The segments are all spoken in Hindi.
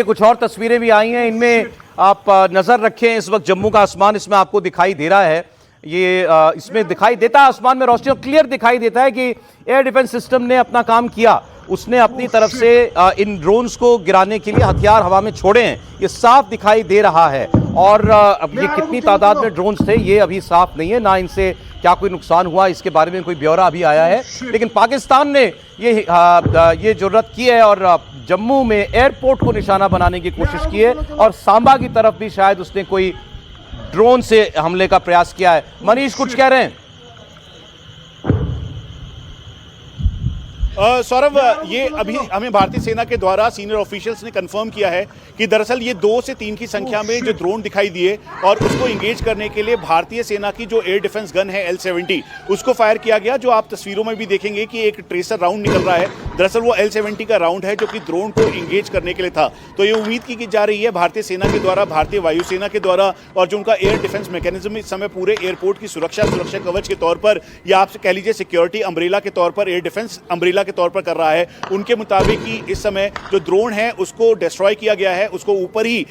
कुछ और तस्वीरें भी आई हैं, इनमें आप नजर रखें। इस वक्त जम्मू का आसमान इसमें आपको दिखाई दे रहा है। ये इसमें दिखाई देता है, आसमान में रोशनी क्लियर दिखाई देता है कि एयर डिफेंस सिस्टम ने अपना काम किया। उसने अपनी तरफ से इन ड्रोन्स को गिराने के लिए हथियार हवा में छोड़े हैं, ये साफ दिखाई दे रहा है। और अब ये कितनी तादाद में ड्रोन्स थे ये अभी साफ नहीं है, ना इनसे क्या कोई नुकसान हुआ इसके बारे में कोई ब्यौरा अभी आया है। लेकिन पाकिस्तान ने ये जुर्रत की है और जम्मू में एयरपोर्ट को निशाना बनाने की कोशिश की है और सांबा की तरफ भी शायद उसने कोई ड्रोन से हमले का प्रयास किया है। मनीष कुछ कह रहे हैं? सौरभ, ये अभी हमें भारतीय सेना के द्वारा सीनियर ऑफिशियल्स ने कंफर्म किया है कि दरअसल ये 2 से 3 की संख्या में जो ड्रोन दिखाई दिए और उसको इंगेज करने के लिए भारतीय सेना की जो एयर डिफेंस गन है L-70 उसको फायर किया गया। जो आप तस्वीरों में भी देखेंगे कि एक ट्रेसर राउंड निकल रहा है, दरअसल वो L-70 का राउंड है जो कि ड्रोन को इंगेज करने के लिए था। तो ये उम्मीद की जा रही है भारतीय सेना के द्वारा, भारतीय वायुसेना के द्वारा, और जो उनका एयर डिफेंस मैकेनिज्म इस समय पूरे एयरपोर्ट की सुरक्षा कवच के तौर पर, या आप कह लीजिए सिक्योरिटी अम्ब्रेला के तौर पर, एयर डिफेंस अम्ब्रेला के तौर पर कर रहा है। उनके मुताबिक ही इस समय जो ड्रोन है उसको डिस्ट्रॉय किया गया है, उसको ऊपर ही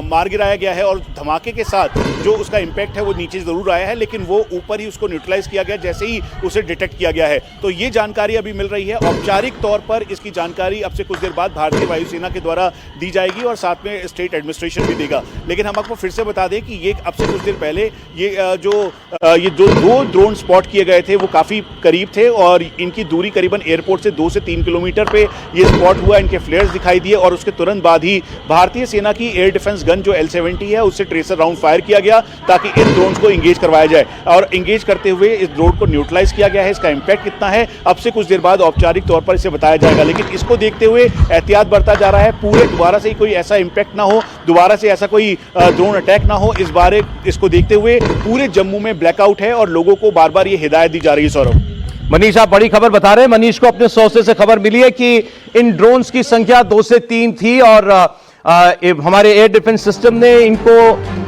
मार गिराया गया है और धमाके के साथ जो उसका इंपैक्ट है वो नीचे जरूर आया है, लेकिन वो ऊपर ही उसको न्यूट्रलाइज किया गया जैसे ही उसे डिटेक्ट किया गया है। तो ये जानकारी अभी मिल रही है। औपचारिक तौर पर इसकी जानकारी अब से कुछ देर बाद भारतीय वायुसेना के द्वारा दी जाएगी और साथ में स्टेट एडमिनिस्ट्रेशन भी देगा। लेकिन हम आपको फिर से बता दें कि ये अब से कुछ देर पहले ये जो 2 ड्रोन स्पॉट किए गए थे वो काफ़ी करीब थे और इनकी दूरी करीबन एयरपोर्ट से 2 से 3 किलोमीटर पे ये स्पॉट हुआ। इनके फ्लेयर्स दिखाई दिए और उसके तुरंत बाद ही भारतीय सेना की एयर डिफेंस गन जो L-70 है उससे ट्रेसर राउंड फायर किया गया ताकि इन ड्रोन्स को इंगेज करवाया जाए। और इंगेज करते हुए इस ड्रोन को न्यूट्रलाइज किया गया है। इसका इंपैक्ट कितना है अब से कुछ देर बाद औपचारिक तौर पर इसे बताया जाएगा, लेकिन इसको देखते हुए एहतियात बरता जा रहा है। पूरे दोबारा से कोई ऐसा इंपैक्ट ना हो, दोबारा से ऐसा कोई ड्रोन अटैक ना हो, इस बार इसको देखते हुए पूरे जम्मू में ब्लैकआउट है और लोगों को बार बार ये हिदायत दी जा रही है। सौरभ, मनीष आप बड़ी खबर बता रहे हैं। मनीष को अपने सोर्सेज से खबर मिली है कि इन ड्रोन्स की संख्या 2 से 3 थी और हमारे एयर डिफेंस सिस्टम ने इनको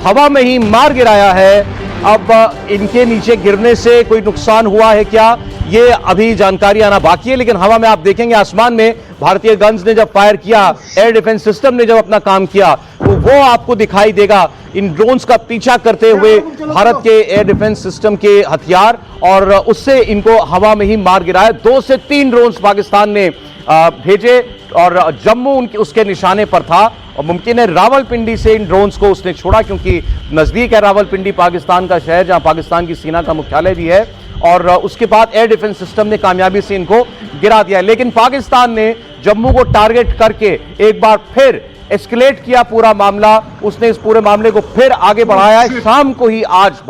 हवा में ही मार गिराया है। अब इनके नीचे गिरने से कोई नुकसान हुआ है क्या, ये अभी जानकारी आना बाकी है। लेकिन हवा में आप देखेंगे आसमान में भारतीय गन्स ने जब फायर किया, एयर डिफेंस सिस्टम ने जब अपना काम किया, तो वो आपको दिखाई देगा इन ड्रोन्स का पीछा करते हुए भारत के एयर डिफेंस सिस्टम के हथियार, और उससे इनको हवा में ही मार गिराया। 2 से 3 ड्रोन्स पाकिस्तान ने भेजे और जम्मू उसके निशाने पर था और मुमकिन है रावलपिंडी से इन ड्रोन्स को उसने छोड़ा, क्योंकि नजदीक है रावलपिंडी पाकिस्तान का शहर जहां पाकिस्तान की सेना का मुख्यालय भी है। और उसके बाद एयर डिफेंस सिस्टम ने कामयाबी से इनको गिरा दिया। लेकिन पाकिस्तान ने जम्मू को टारगेट करके एक बार फिर एस्केलेट किया पूरा मामला। उसने इस पूरे मामले को फिर आगे बढ़ाया है। शाम को ही आज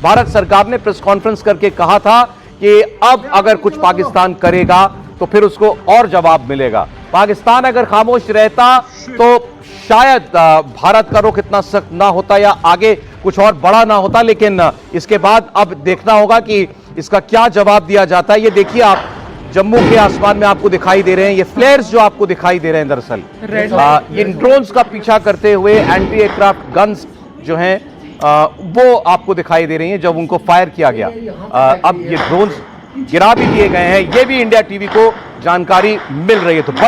भारत सरकार ने प्रेस कॉन्फ्रेंस करके कहा था कि अब अगर कुछ पाकिस्तान करेगा तो फिर उसको और जवाब मिलेगा। पाकिस्तान अगर खामोश रहता तो शायद भारत का रुख इतना सख्त ना होता या आगे कुछ और बड़ा ना होता। लेकिन इसके बाद अब देखना होगा कि इसका क्या जवाब दिया जाता है। ये देखिए आप जम्मू के आसमान में आपको दिखाई दे रहे हैं ये फ्लेयर्स जो आपको दिखाई दे रहे हैं, दरअसल इन ड्रोन्स का पीछा करते हुए एंटी एयरक्राफ्ट गन्स जो हैं वो आपको दिखाई दे रही हैं जब उनको फायर किया गया। अब ये ड्रोन्स गिरा भी दिए गए हैं, ये भी इंडिया टीवी को जानकारी मिल रही है। तो बड़े